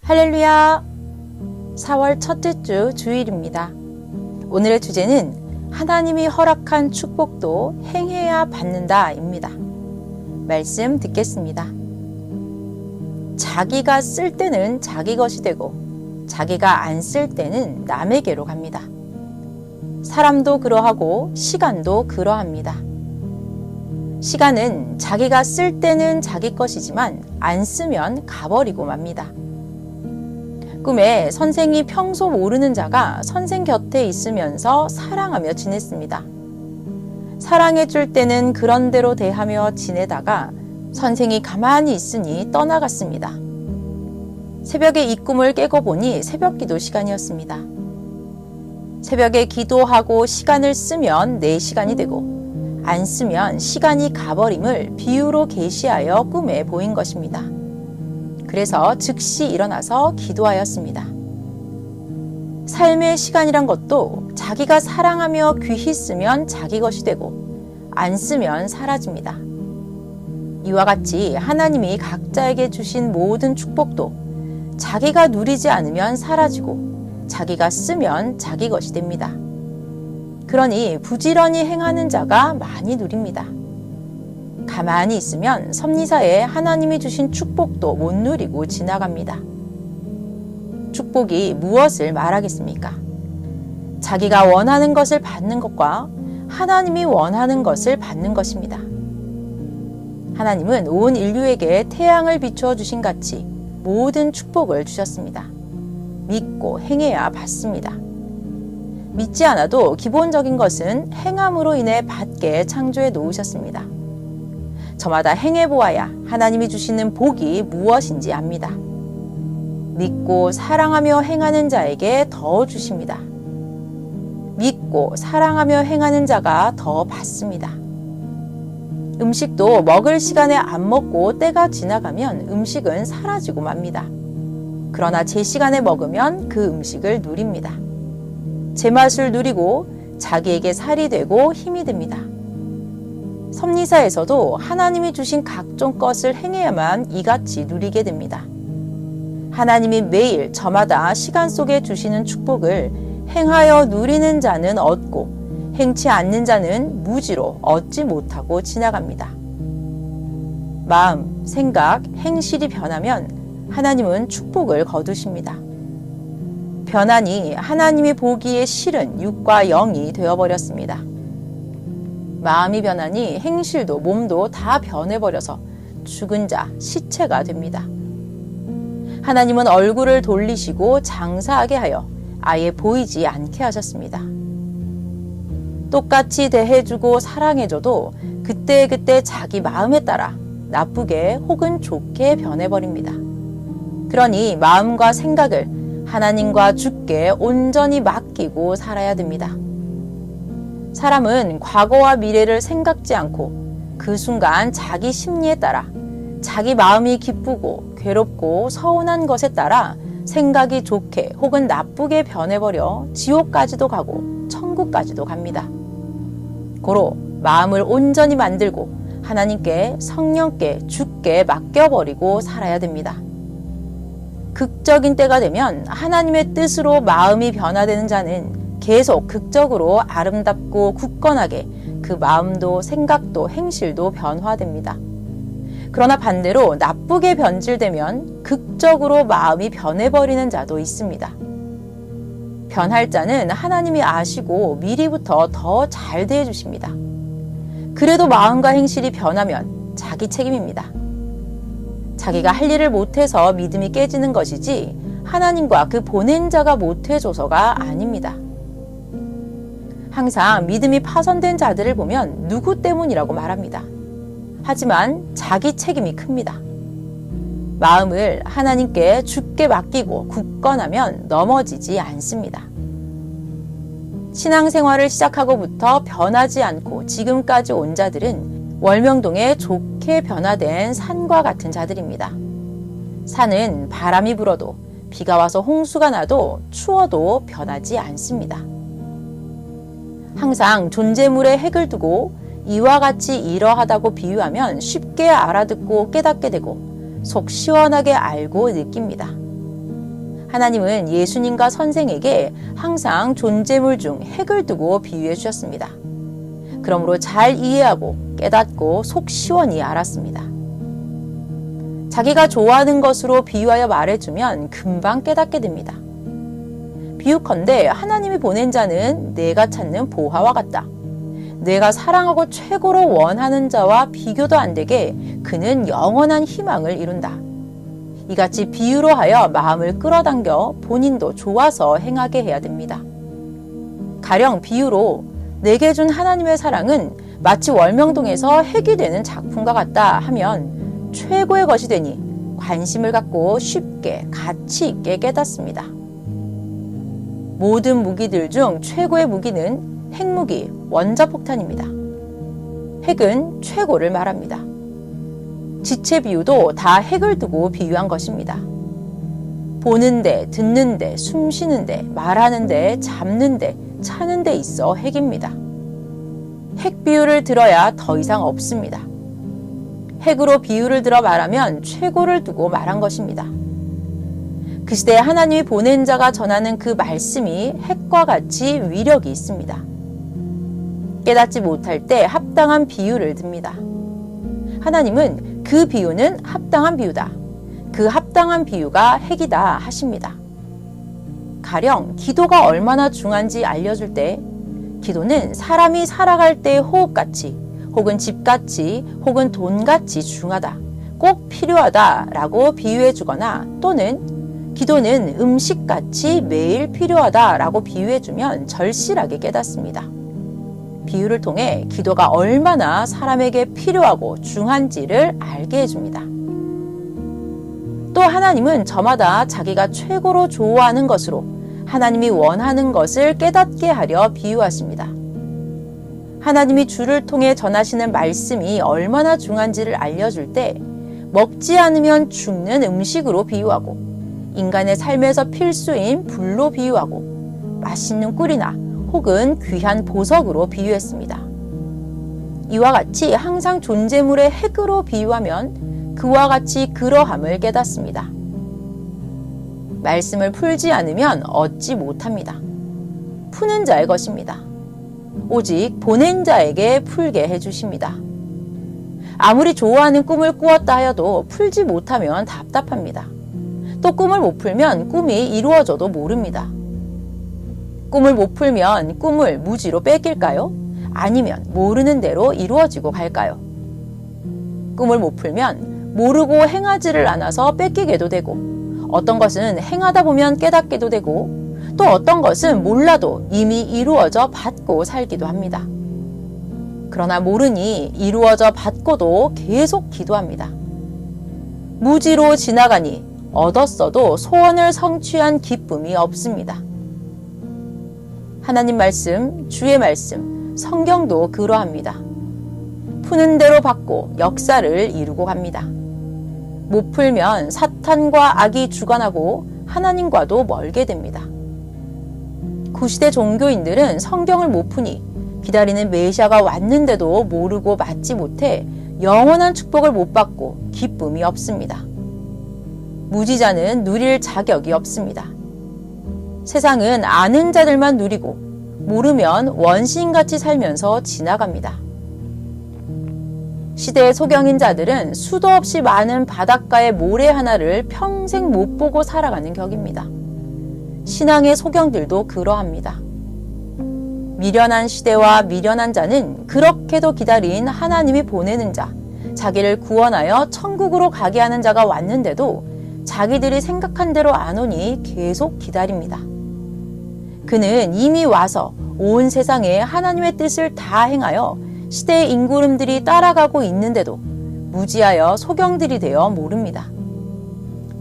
할렐루야! 4월 첫째 주 주일입니다. 오늘의 주제는 하나님이 허락한 축복도 행해야 받는다입니다. 말씀 듣겠습니다. 자기가 쓸 때는 자기 것이 되고 자기가 안 쓸 때는 남에게로 갑니다. 사람도 그러하고 시간도 그러합니다. 시간은 자기가 쓸 때는 자기 것이지만 안 쓰면 가버리고 맙니다. 꿈에 선생이 평소 모르는 자가 선생 곁에 있으면서 사랑하며 지냈습니다. 사랑해줄 때는 그런대로 대하며 지내다가 선생이 가만히 있으니 떠나갔습니다. 새벽에 이 꿈을 깨고 보니 새벽기도 시간이었습니다. 새벽에 기도하고 시간을 쓰면 내 시간이 되고 안 쓰면 시간이 가버림을 비유로 계시하여 꿈에 보인 것입니다. 그래서 즉시 일어나서 기도하였습니다. 삶의 시간이란 것도 자기가 사랑하며 귀히 쓰면 자기 것이 되고 안 쓰면 사라집니다. 이와 같이 하나님이 각자에게 주신 모든 축복도 자기가 누리지 않으면 사라지고 자기가 쓰면 자기 것이 됩니다. 그러니 부지런히 행하는 자가 많이 누립니다. 가만히 있으면 섭리사에 하나님이 주신 축복도 못 누리고 지나갑니다. 축복이 무엇을 말하겠습니까? 자기가 원하는 것을 받는 것과 하나님이 원하는 것을 받는 것입니다. 하나님은 온 인류에게 태양을 비추어 주신 같이 모든 축복을 주셨습니다. 믿고 행해야 받습니다. 믿지 않아도 기본적인 것은 행함으로 인해 받게 창조해 놓으셨습니다. 저마다 행해보아야 하나님이 주시는 복이 무엇인지 압니다. 믿고 사랑하며 행하는 자에게 더 주십니다. 믿고 사랑하며 행하는 자가 더 받습니다. 음식도 먹을 시간에 안 먹고 때가 지나가면 음식은 사라지고 맙니다. 그러나 제 시간에 먹으면 그 음식을 누립니다. 제 맛을 누리고 자기에게 살이 되고 힘이 됩니다. 섭리사에서도 하나님이 주신 각종 것을 행해야만 이같이 누리게 됩니다. 하나님이 매일 저마다 시간 속에 주시는 축복을 행하여 누리는 자는 얻고 행치 않는 자는 무지로 얻지 못하고 지나갑니다. 마음, 생각, 행실이 변하면 하나님은 축복을 거두십니다. 변하니 하나님이 보기에 싫은 육과 영이 되어버렸습니다. 마음이 변하니 행실도 몸도 다 변해버려서 죽은 자, 시체가 됩니다. 하나님은 얼굴을 돌리시고 장사하게 하여 아예 보이지 않게 하셨습니다. 똑같이 대해주고 사랑해줘도 그때그때 자기 마음에 따라 나쁘게 혹은 좋게 변해버립니다. 그러니 마음과 생각을 하나님과 주께 온전히 맡기고 살아야 됩니다. 사람은 과거와 미래를 생각지 않고 그 순간 자기 심리에 따라 자기 마음이 기쁘고 괴롭고 서운한 것에 따라 생각이 좋게 혹은 나쁘게 변해버려 지옥까지도 가고 천국까지도 갑니다. 고로 마음을 온전히 만들고 하나님께 성령께 주께 맡겨버리고 살아야 됩니다. 극적인 때가 되면 하나님의 뜻으로 마음이 변화되는 자는 계속 극적으로 아름답고 굳건하게 그 마음도 생각도 행실도 변화됩니다. 그러나 반대로 나쁘게 변질되면 극적으로 마음이 변해버리는 자도 있습니다. 변할 자는 하나님이 아시고 미리부터 더 잘 대해주십니다. 그래도 마음과 행실이 변하면 자기 책임입니다. 자기가 할 일을 못해서 믿음이 깨지는 것이지 하나님과 그 보낸 자가 못해줘서가 아닙니다. 항상 믿음이 파손된 자들을 보면 누구 때문이라고 말합니다. 하지만 자기 책임이 큽니다. 마음을 하나님께 주께 맡기고 굳건하면 넘어지지 않습니다. 신앙생활을 시작하고부터 변하지 않고 지금까지 온 자들은 월명동에 좋게 변화된 산과 같은 자들입니다. 산은 바람이 불어도 비가 와서 홍수가 나도 추워도 변하지 않습니다. 항상 존재물에 핵을 두고 이와 같이 이러하다고 비유하면 쉽게 알아듣고 깨닫게 되고 속 시원하게 알고 느낍니다. 하나님은 예수님과 선생에게 항상 존재물 중 핵을 두고 비유해 주셨습니다. 그러므로 잘 이해하고 깨닫고 속 시원히 알았습니다. 자기가 좋아하는 것으로 비유하여 말해주면 금방 깨닫게 됩니다. 비유컨대 하나님이 보낸 자는 내가 찾는 보화와 같다. 내가 사랑하고 최고로 원하는 자와 비교도 안 되게 그는 영원한 희망을 이룬다. 이같이 비유로 하여 마음을 끌어당겨 본인도 좋아서 행하게 해야 됩니다. 가령 비유로 내게 준 하나님의 사랑은 마치 월명동에서 핵이 되는 작품과 같다 하면 최고의 것이 되니 관심을 갖고 쉽게 가치 있게 깨닫습니다. 모든 무기들 중 최고의 무기는 핵무기, 원자폭탄입니다. 핵은 최고를 말합니다. 지체 비유도 다 핵을 두고 비유한 것입니다. 보는데, 듣는데, 숨쉬는데, 말하는데, 잡는데, 차는데 있어 핵입니다. 핵 비유를 들어야 더 이상 없습니다. 핵으로 비유를 들어 말하면 최고를 두고 말한 것입니다. 그 시대에 하나님이 보낸 자가 전하는 그 말씀이 핵과 같이 위력이 있습니다. 깨닫지 못할 때 합당한 비유를 듭니다. 하나님은 그 비유는 합당한 비유다. 그 합당한 비유가 핵이다 하십니다. 가령 기도가 얼마나 중요한지 알려줄 때 기도는 사람이 살아갈 때의 호흡같이 혹은 집같이 혹은 돈같이 중하다. 꼭 필요하다라고 비유해 주거나 또는 기도는 음식같이 매일 필요하다라고 비유해 주면 절실하게 깨닫습니다. 비유를 통해 기도가 얼마나 사람에게 필요하고 중한지를 알게 해줍니다. 또 하나님은 저마다 자기가 최고로 좋아하는 것으로 하나님이 원하는 것을 깨닫게 하려 비유하십니다. 하나님이 주를 통해 전하시는 말씀이 얼마나 중한지를 알려줄 때 먹지 않으면 죽는 음식으로 비유하고 인간의 삶에서 필수인 불로 비유하고 맛있는 꿀이나 혹은 귀한 보석으로 비유했습니다. 이와 같이 항상 존재물의 핵으로 비유하면 그와 같이 그러함을 깨닫습니다. 말씀을 풀지 않으면 얻지 못합니다. 푸는 자의 것입니다. 오직 보낸 자에게 풀게 해주십니다. 아무리 좋아하는 꿈을 꾸었다 하여도 풀지 못하면 답답합니다. 또 꿈을 못 풀면 꿈이 이루어져도 모릅니다. 꿈을 못 풀면 꿈을 무지로 뺏길까요? 아니면 모르는 대로 이루어지고 갈까요? 꿈을 못 풀면 모르고 행하지를 않아서 뺏기게도 되고 어떤 것은 행하다 보면 깨닫게도 되고 또 어떤 것은 몰라도 이미 이루어져 받고 살기도 합니다. 그러나 모르니 이루어져 받고도 계속 기도합니다. 무지로 지나가니 얻었어도 소원을 성취한 기쁨이 없습니다. 하나님 말씀, 주의 말씀, 성경도 그러합니다. 푸는 대로 받고 역사를 이루고 갑니다. 못 풀면 사탄과 악이 주관하고 하나님과도 멀게 됩니다. 구시대 종교인들은 성경을 못 푸니 기다리는 메시아가 왔는데도 모르고 맞지 못해 영원한 축복을 못 받고 기쁨이 없습니다. 무지자는 누릴 자격이 없습니다. 세상은 아는 자들만 누리고 모르면 원시인같이 살면서 지나갑니다. 시대의 소경인 자들은 수도 없이 많은 바닷가의 모래 하나를 평생 못 보고 살아가는 격입니다. 신앙의 소경들도 그러합니다. 미련한 시대와 미련한 자는 그렇게도 기다린 하나님이 보내는 자, 자기를 구원하여 천국으로 가게 하는 자가 왔는데도 자기들이 생각한 대로 안 오니 계속 기다립니다. 그는 이미 와서 온 세상에 하나님의 뜻을 다 행하여 시대의 인구름들이 따라가고 있는데도 무지하여 소경들이 되어 모릅니다.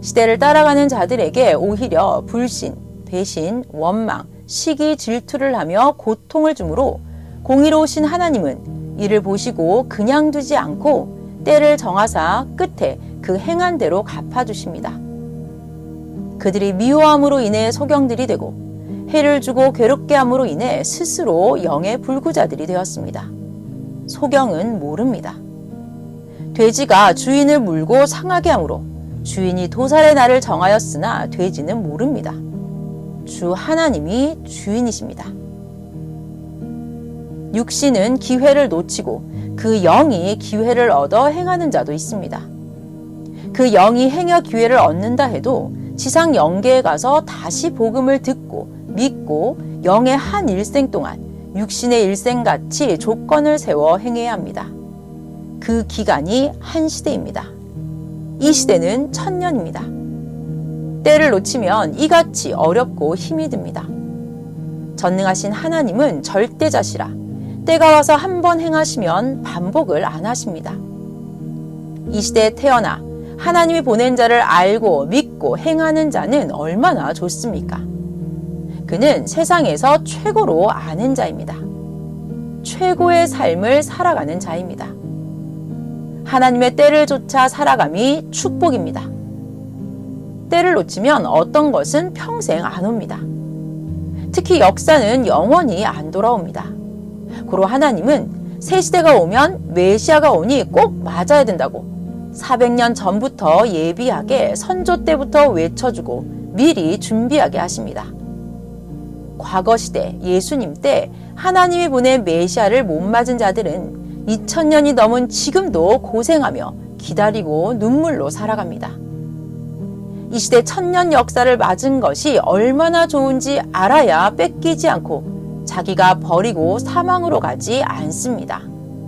시대를 따라가는 자들에게 오히려 불신, 배신, 원망, 시기, 질투를 하며 고통을 주므로 공의로우신 하나님은 이를 보시고 그냥 두지 않고 때를 정하사 끝에 그 행한 대로 갚아주십니다. 그들이 미워함으로 인해 소경들이 되고 해를 주고 괴롭게 함으로 인해 스스로 영의 불구자들이 되었습니다. 소경은 모릅니다. 돼지가 주인을 물고 상하게 함으로 주인이 도살의 날을 정하였으나 되지는 모릅니다. 주 하나님이 주인이십니다. 육신은 기회를 놓치고 그 영이 기회를 얻어 행하는 자도 있습니다. 그 영이 행여 기회를 얻는다 해도 지상 영계에 가서 다시 복음을 듣고 믿고 영의 한 일생 동안 육신의 일생같이 조건을 세워 행해야 합니다. 그 기간이 한 시대입니다. 이 시대는 1000년입니다. 때를 놓치면 이같이 어렵고 힘이 듭니다. 전능하신 하나님은 절대자시라 때가 와서 한 번 행하시면 반복을 안 하십니다. 이 시대에 태어나 하나님이 보낸 자를 알고 믿고 행하는 자는 얼마나 좋습니까? 그는 세상에서 최고로 아는 자입니다. 최고의 삶을 살아가는 자입니다. 하나님의 때를 쫓아 살아감이 축복입니다. 때를 놓치면 어떤 것은 평생 안 옵니다. 특히 역사는 영원히 안 돌아옵니다. 고로 하나님은 새 시대가 오면 메시아가 오니 꼭 맞아야 된다고 400년 전부터 예비하게 선조 때부터 외쳐주고 미리 준비하게 하십니다. 과거 시대 예수님 때 하나님이 보낸 메시아를 못 맞은 자들은 2000년이 넘은 지금도 고생하며 기다리고 눈물로 살아갑니다. 이 시대 1000년 역사를 맞은 것이 얼마나 좋은지 알아야 뺏기지 않고 자기가 버리고 사망으로 가지 않습니다.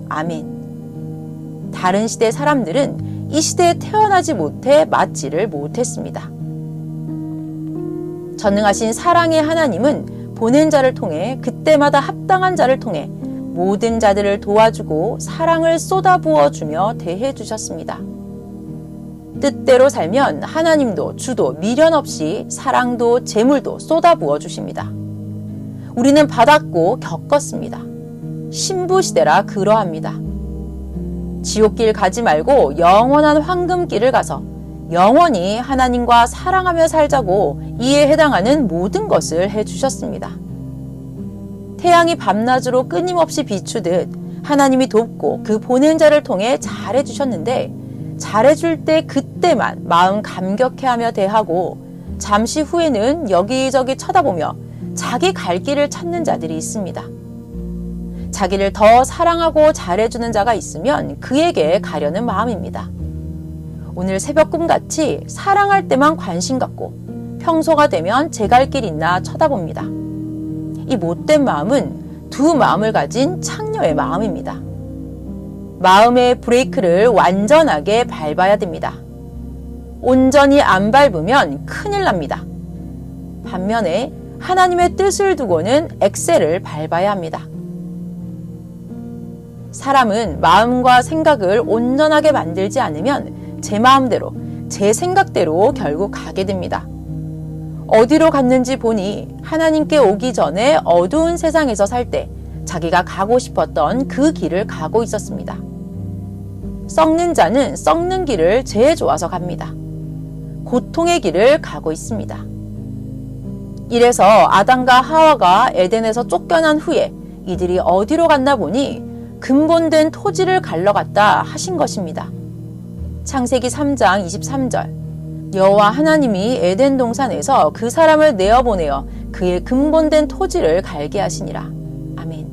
아멘. 다른 시대 사람들은 이 시대에 태어나지 못해 맞지를 못했습니다. 전능하신 사랑의 하나님은 보낸 자를 통해 그때마다 합당한 자를 통해 모든 자들을 도와주고 사랑을 쏟아부어 주며 대해 주셨습니다. 뜻대로 살면 하나님도 주도 미련 없이 사랑도 재물도 쏟아부어 주십니다. 우리는 받았고 겪었습니다. 신부시대라 그러합니다. 지옥길 가지 말고 영원한 황금길을 가서 영원히 하나님과 사랑하며 살자고 이에 해당하는 모든 것을 해주셨습니다. 태양이 밤낮으로 끊임없이 비추듯 하나님이 돕고 그 보낸 자를 통해 잘해주셨는데 잘해줄 때 그때만 마음 감격해하며 대하고 잠시 후에는 여기저기 쳐다보며 자기 갈 길을 찾는 자들이 있습니다. 자기를 더 사랑하고 잘해주는 자가 있으면 그에게 가려는 마음입니다. 오늘 새벽 꿈같이 사랑할 때만 관심 갖고 평소가 되면 제 갈 길 있나 쳐다봅니다. 이 못된 마음은 두 마음을 가진 창녀의 마음입니다. 마음의 브레이크를 완전하게 밟아야 됩니다. 온전히 안 밟으면 큰일 납니다. 반면에 하나님의 뜻을 두고는 엑셀을 밟아야 합니다. 사람은 마음과 생각을 온전하게 만들지 않으면 제 마음대로, 제 생각대로 결국 가게 됩니다. 어디로 갔는지 보니 하나님께 오기 전에 어두운 세상에서 살 때 자기가 가고 싶었던 그 길을 가고 있었습니다. 썩는 자는 썩는 길을 제일 좋아서 갑니다. 고통의 길을 가고 있습니다. 이래서 아담과 하와가 에덴에서 쫓겨난 후에 이들이 어디로 갔나 보니 근본된 토지를 갈러갔다 하신 것입니다. 창세기 3장 23절 여호와 하나님이 에덴 동산에서 그 사람을 내어보내어 그의 근본된 토지를 갈게 하시니라. 아멘.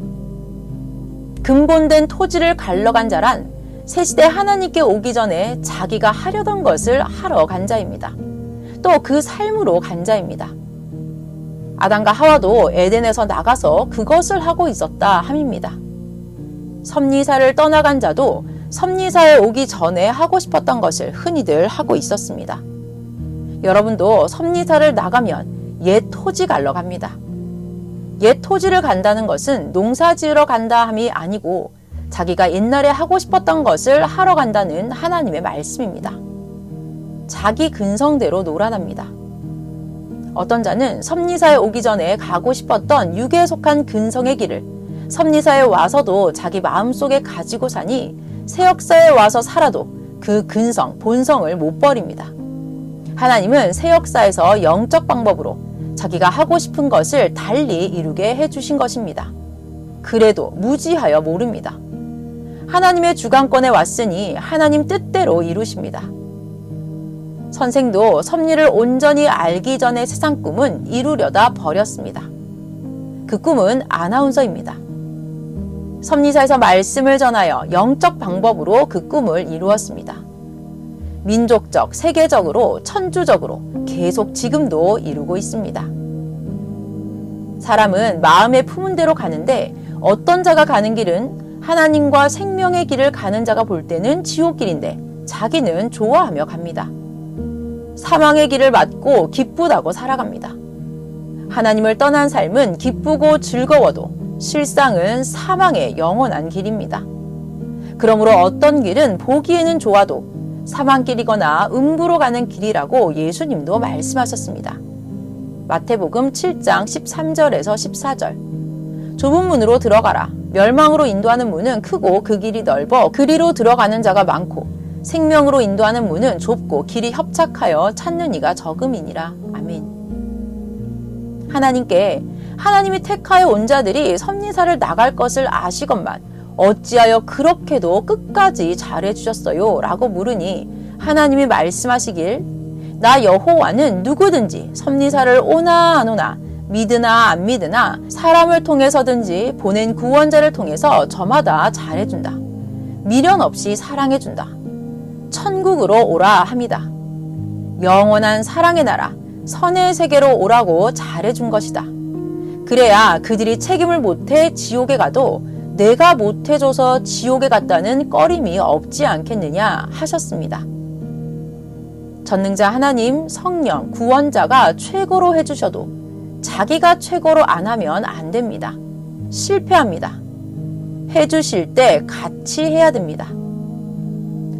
근본된 토지를 갈러간 자란 새시대 하나님께 오기 전에 자기가 하려던 것을 하러 간 자입니다. 또 그 삶으로 간 자입니다. 아담과 하와도 에덴에서 나가서 그것을 하고 있었다 함입니다. 섭리사를 떠나간 자도 섭리사에 오기 전에 하고 싶었던 것을 흔히들 하고 있었습니다. 여러분도 섭리사를 나가면 옛 토지 갈러 갑니다. 옛 토지를 간다는 것은 농사 지으러 간다 함이 아니고 자기가 옛날에 하고 싶었던 것을 하러 간다는 하나님의 말씀입니다. 자기 근성대로 놀아납니다. 어떤 자는 섭리사에 오기 전에 가고 싶었던 육에 속한 근성의 길을 섭리사에 와서도 자기 마음속에 가지고 사니 새 역사에 와서 살아도 그 근성, 본성을 못 버립니다. 하나님은 새 역사에서 영적 방법으로 자기가 하고 싶은 것을 달리 이루게 해주신 것입니다. 그래도 무지하여 모릅니다. 하나님의 주관권에 왔으니 하나님 뜻대로 이루십니다. 선생도 섭리를 온전히 알기 전에 세상 꿈은 이루려다 버렸습니다. 그 꿈은 아나운서입니다. 섭리사에서 말씀을 전하여 영적 방법으로 그 꿈을 이루었습니다. 민족적, 세계적으로, 천주적으로 계속 지금도 이루고 있습니다. 사람은 마음에 품은 대로 가는데 어떤 자가 가는 길은 하나님과 생명의 길을 가는 자가 볼 때는 지옥길인데 자기는 좋아하며 갑니다. 사망의 길을 맞고 기쁘다고 살아갑니다. 하나님을 떠난 삶은 기쁘고 즐거워도 실상은 사망의 영원한 길입니다. 그러므로 어떤 길은 보기에는 좋아도 사망길이거나 음부로 가는 길이라고 예수님도 말씀하셨습니다. 마태복음 7장 13절에서 14절. 좁은 문으로 들어가라. 멸망으로 인도하는 문은 크고 그 길이 넓어 그리로 들어가는 자가 많고 생명으로 인도하는 문은 좁고 길이 협착하여 찾는 이가 적음이니라. 아멘. 하나님께 하나님이 택하여 온 자들이 섭리사를 나갈 것을 아시건만 어찌하여 그렇게도 끝까지 잘해주셨어요? 라고 물으니 하나님이 말씀하시길 나 여호와는 누구든지 섭리사를 오나 안 오나 믿으나 안 믿으나 사람을 통해서든지 보낸 구원자를 통해서 저마다 잘해준다. 미련 없이 사랑해준다. 천국으로 오라 합니다. 영원한 사랑의 나라 선의 세계로 오라고 잘해준 것이다. 그래야 그들이 책임을 못해 지옥에 가도 내가 못해줘서 지옥에 갔다는 꺼림이 없지 않겠느냐 하셨습니다. 전능자 하나님, 성령, 구원자가 최고로 해주셔도 자기가 최고로 안 하면 안 됩니다. 실패합니다. 해주실 때 같이 해야 됩니다.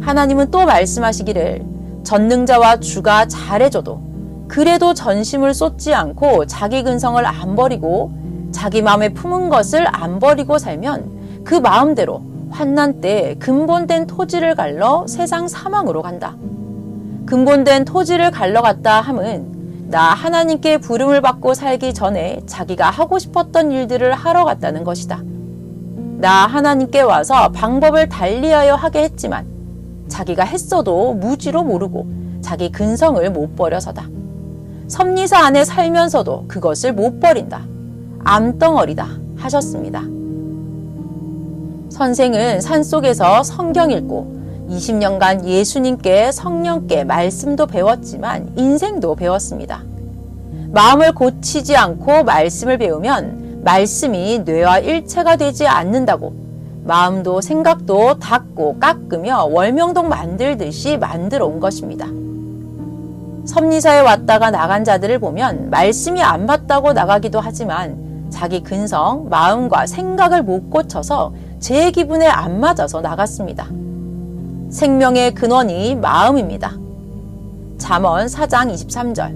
하나님은 또 말씀하시기를 전능자와 주가 잘해줘도 그래도 전심을 쏟지 않고 자기 근성을 안 버리고 자기 마음에 품은 것을 안 버리고 살면 그 마음대로 환난 때 근본된 토지를 갈러 세상 사망으로 간다. 근본된 토지를 갈러 갔다 함은 나 하나님께 부름을 받고 살기 전에 자기가 하고 싶었던 일들을 하러 갔다는 것이다. 나 하나님께 와서 방법을 달리하여 하게 했지만 자기가 했어도 무지로 모르고 자기 근성을 못 버려서다. 섭리사 안에 살면서도 그것을 못 버린다. 암덩어리다 하셨습니다. 선생은 산속에서 성경 읽고 20년간 예수님께 성령께 말씀도 배웠지만 인생도 배웠습니다. 마음을 고치지 않고 말씀을 배우면 말씀이 뇌와 일체가 되지 않는다고 마음도 생각도 닦고 깎으며 월명동 만들듯이 만들어 온 것입니다. 섭리사에 왔다가 나간 자들을 보면 말씀이 안 맞다고 나가기도 하지만 자기 근성, 마음과 생각을 못 고쳐서 제 기분에 안 맞아서 나갔습니다. 생명의 근원이 마음입니다. 잠언 4장 23절.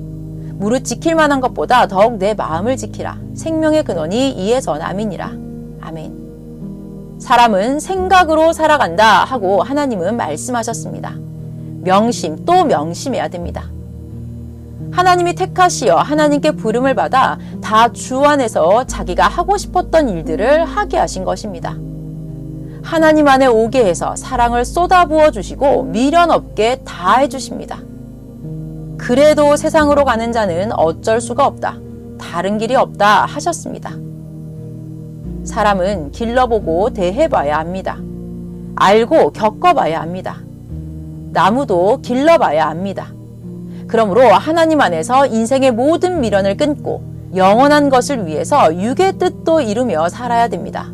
무릇 지킬 만한 것보다 더욱 내 마음을 지키라. 생명의 근원이 이에서 남이니라. 아멘. 사람은 생각으로 살아간다 하고 하나님은 말씀하셨습니다. 명심 또 명심해야 됩니다. 하나님이 택하시어 하나님께 부름을 받아 다 주 안에서 자기가 하고 싶었던 일들을 하게 하신 것입니다. 하나님 안에 오게 해서 사랑을 쏟아부어 주시고 미련 없게 다 해주십니다. 그래도 세상으로 가는 자는 어쩔 수가 없다. 다른 길이 없다 하셨습니다. 사람은 길러보고 대해봐야 합니다. 알고 겪어봐야 합니다. 나무도 길러봐야 합니다. 그러므로 하나님 안에서 인생의 모든 미련을 끊고 영원한 것을 위해서 육의 뜻도 이루며 살아야 됩니다.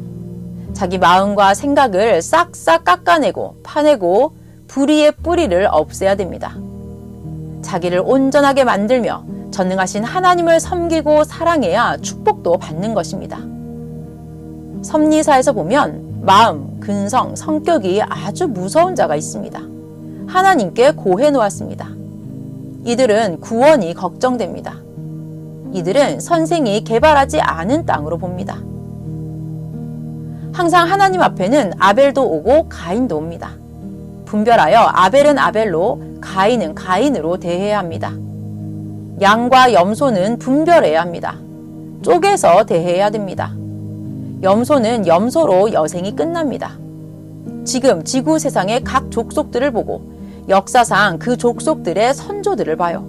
자기 마음과 생각을 싹싹 깎아내고 파내고 불의의 뿌리를 없애야 됩니다. 자기를 온전하게 만들며 전능하신 하나님을 섬기고 사랑해야 축복도 받는 것입니다. 섭리사에서 보면 마음, 근성, 성격이 아주 무서운 자가 있습니다. 하나님께 고해 놓았습니다. 이들은 구원이 걱정됩니다. 이들은 선생이 개발하지 않은 땅으로 봅니다. 항상 하나님 앞에는 아벨도 오고 가인도 옵니다. 분별하여 아벨은 아벨로 가인은 가인으로 대해야 합니다. 양과 염소는 분별해야 합니다. 쪼개서 대해야 됩니다. 염소는 염소로 여생이 끝납니다. 지금 지구 세상의 각 족속들을 보고 역사상 그 족속들의 선조들을 봐요.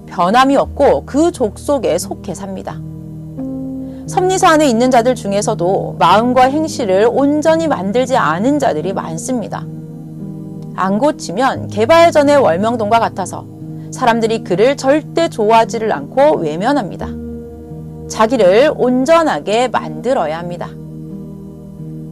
변함이 없고 그 족속에 속해 삽니다. 섭리사 안에 있는 자들 중에서도 마음과 행실을 온전히 만들지 않은 자들이 많습니다. 안 고치면 개발 전의 월명동과 같아서 사람들이 그를 절대 좋아하지를 않고 외면합니다. 자기를 온전하게 만들어야 합니다.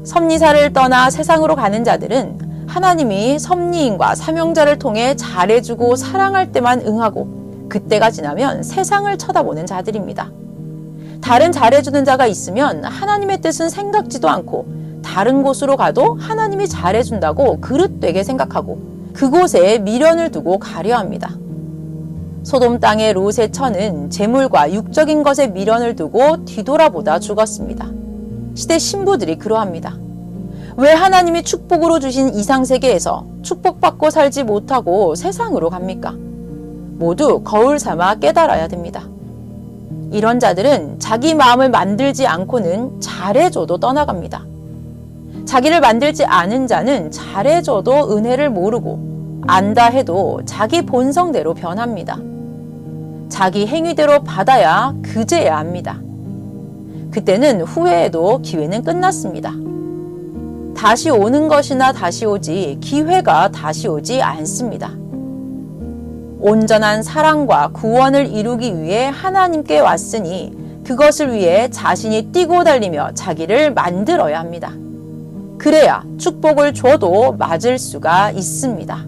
섭리사를 떠나 세상으로 가는 자들은 하나님이 섭리인과 사명자를 통해 잘해주고 사랑할 때만 응하고 그때가 지나면 세상을 쳐다보는 자들입니다. 다른 잘해주는 자가 있으면 하나님의 뜻은 생각지도 않고 다른 곳으로 가도 하나님이 잘해준다고 그릇되게 생각하고 그곳에 미련을 두고 가려 합니다. 소돔 땅의 롯의 처는 재물과 육적인 것에 미련을 두고 뒤돌아보다 죽었습니다. 시대 신부들이 그러합니다. 왜 하나님이 축복으로 주신 이상세계에서 축복받고 살지 못하고 세상으로 갑니까? 모두 거울 삼아 깨달아야 됩니다. 이런 자들은 자기 마음을 만들지 않고는 잘해줘도 떠나갑니다. 자기를 만들지 않은 자는 잘해줘도 은혜를 모르고 안다 해도 자기 본성대로 변합니다. 자기 행위대로 받아야 그제야 합니다. 그때는 후회해도 기회는 끝났습니다. 다시 오는 것이나 다시 오지 기회가 다시 오지 않습니다. 온전한 사랑과 구원을 이루기 위해 하나님께 왔으니 그것을 위해 자신이 뛰고 달리며 자기를 만들어야 합니다. 그래야 축복을 줘도 맞을 수가 있습니다.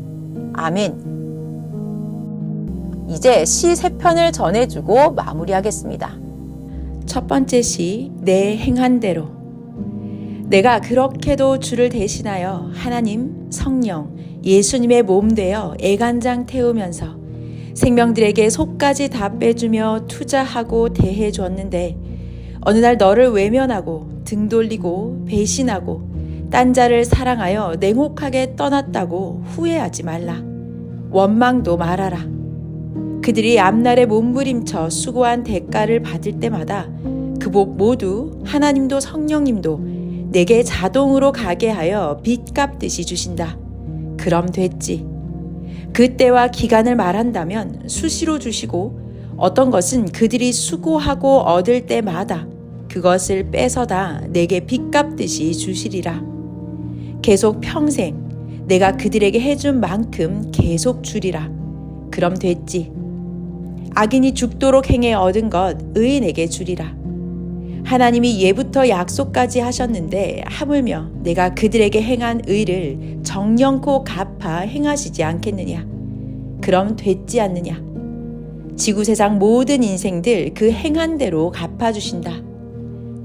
아멘. 이제 시 3편을 전해주고 마무리하겠습니다. 첫 번째 시, 내 행한 대로. 내가 그렇게도 주를 대신하여 하나님, 성령, 예수님의 몸 되어 애간장 태우면서 생명들에게 속까지 다 빼주며 투자하고 대해줬는데 어느 날 너를 외면하고 등 돌리고 배신하고 딴 자를 사랑하여 냉혹하게 떠났다고 후회하지 말라. 원망도 말아라. 그들이 앞날에 몸부림쳐 수고한 대가를 받을 때마다 그 복 모두 하나님도 성령님도 내게 자동으로 가게 하여 빚 갚듯이 주신다. 그럼 됐지. 그때와 기간을 말한다면 수시로 주시고 어떤 것은 그들이 수고하고 얻을 때마다 그것을 뺏어다 내게 빚 갚듯이 주시리라. 계속 평생 내가 그들에게 해준 만큼 계속 주리라. 그럼 됐지. 악인이 죽도록 행해 얻은 것 의인에게 주리라. 하나님이 예부터 약속까지 하셨는데 하물며 내가 그들에게 행한 의를 정령코 갚아 행하시지 않겠느냐. 그럼 됐지 않느냐. 지구세상 모든 인생들 그 행한 대로 갚아주신다.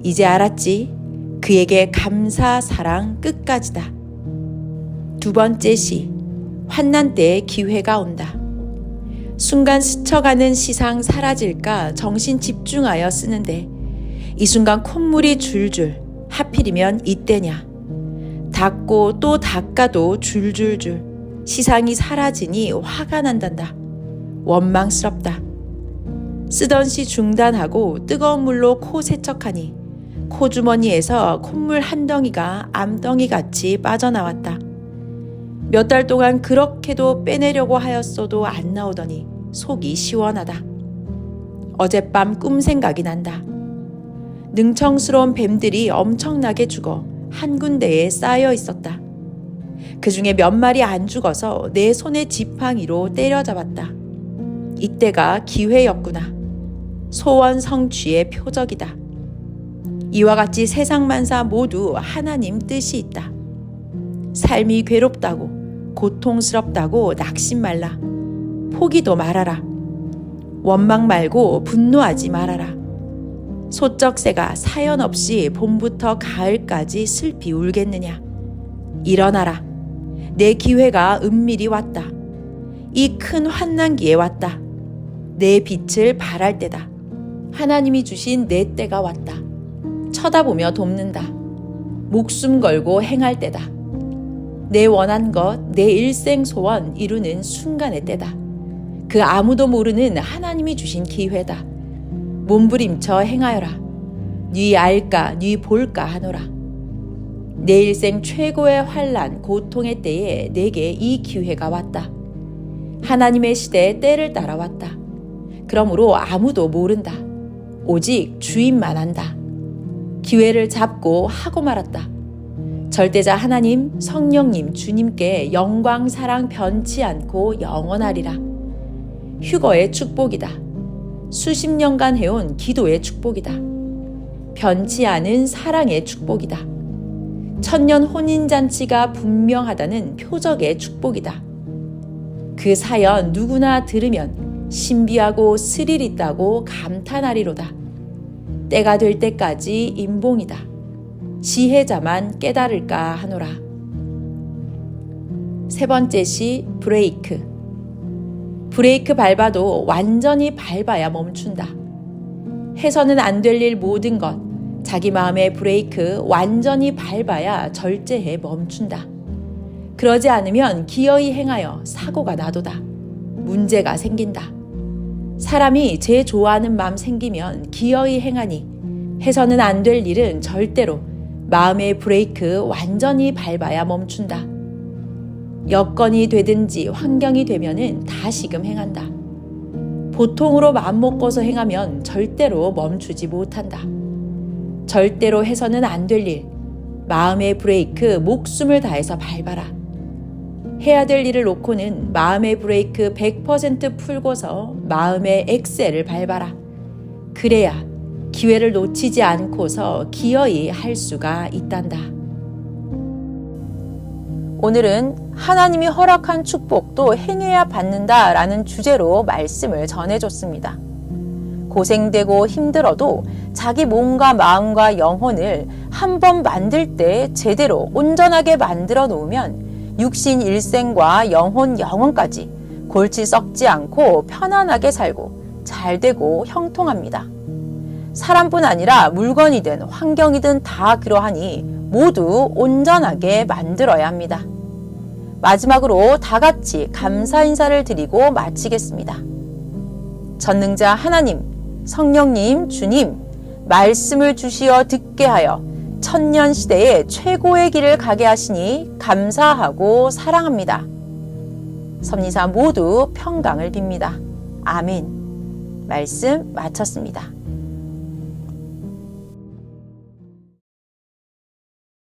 이제 알았지? 그에게 감사 사랑 끝까지다. 두 번째 시, 환난 때에 기회가 온다. 순간 스쳐가는 시상 사라질까 정신 집중하여 쓰는데 이 순간 콧물이 줄줄, 하필이면 이때냐. 닦고 또 닦아도 줄줄줄 시상이 사라지니 화가 난단다. 원망스럽다. 쓰던 시 중단하고 뜨거운 물로 코 세척하니 코주머니에서 콧물 한 덩이가 암덩이같이 빠져나왔다. 몇 달 동안 그렇게도 빼내려고 하였어도 안 나오더니 속이 시원하다. 어젯밤 꿈 생각이 난다. 능청스러운 뱀들이 엄청나게 죽어 한 군데에 쌓여 있었다. 그 중에 몇 마리 안 죽어서 내 손의 지팡이로 때려잡았다. 이때가 기회였구나. 소원 성취의 표적이다. 이와 같이 세상 만사 모두 하나님 뜻이 있다. 삶이 괴롭다고 고통스럽다고 낙심 말라. 포기도 말아라. 원망 말고 분노하지 말아라. 소쩍새가 사연 없이 봄부터 가을까지 슬피 울겠느냐. 일어나라. 내 기회가 은밀히 왔다. 이 큰 환난기에 왔다. 내 빛을 발할 때다. 하나님이 주신 내 때가 왔다. 쳐다보며 돕는다. 목숨 걸고 행할 때다. 내 원한 것, 내 일생 소원 이루는 순간의 때다. 그 아무도 모르는 하나님이 주신 기회다. 몸부림쳐 행하여라. 네 알까, 네 볼까 하노라. 내 일생 최고의 환난, 고통의 때에 내게 이 기회가 왔다. 하나님의 시대에 때를 따라왔다. 그러므로 아무도 모른다. 오직 주인만 안다. 기회를 잡고 하고 말았다. 절대자 하나님, 성령님, 주님께 영광, 사랑 변치 않고 영원하리라. 휴거의 축복이다. 수십 년간 해온 기도의 축복이다. 변치 않은 사랑의 축복이다. 천년 혼인잔치가 분명하다는 표적의 축복이다. 그 사연 누구나 들으면 신비하고 스릴 있다고 감탄하리로다. 때가 될 때까지 임봉이다. 지혜자만 깨달을까 하노라. 세 번째 시 브레이크. 브레이크 밟아도 완전히 밟아야 멈춘다. 해서는 안 될 일 모든 것, 자기 마음의 브레이크 완전히 밟아야 절제해 멈춘다. 그러지 않으면 기어이 행하여 사고가 나도다. 문제가 생긴다. 사람이 제 좋아하는 마음 생기면 기어이 행하니 해서는 안 될 일은 절대로 마음의 브레이크 완전히 밟아야 멈춘다. 여건이 되든지 환경이 되면은 다시금 행한다. 보통으로 마음먹고서 행하면 절대로 멈추지 못한다. 절대로 해서는 안 될 일, 마음의 브레이크 목숨을 다해서 밟아라. 해야 될 일을 놓고는 마음의 브레이크 100% 풀고서 마음의 엑셀을 밟아라. 그래야 기회를 놓치지 않고서 기어이 할 수가 있단다. 오늘은 하나님이 허락한 축복도 행해야 받는다라는 주제로 말씀을 전해줬습니다. 고생되고 힘들어도 자기 몸과 마음과 영혼을 한번 만들 때 제대로 온전하게 만들어 놓으면 육신 일생과 영혼까지 골치 썩지 않고 편안하게 살고 잘 되고 형통합니다. 사람뿐 아니라 물건이든 환경이든 다 그러하니 모두 온전하게 만들어야 합니다. 마지막으로 다 같이 감사 인사를 드리고 마치겠습니다. 전능자 하나님, 성령님, 주님, 말씀을 주시어 듣게 하여 천년 시대에 최고의 길을 가게 하시니 감사하고 사랑합니다. 섭리사 모두 평강을 빕니다. 아멘. 말씀 마쳤습니다.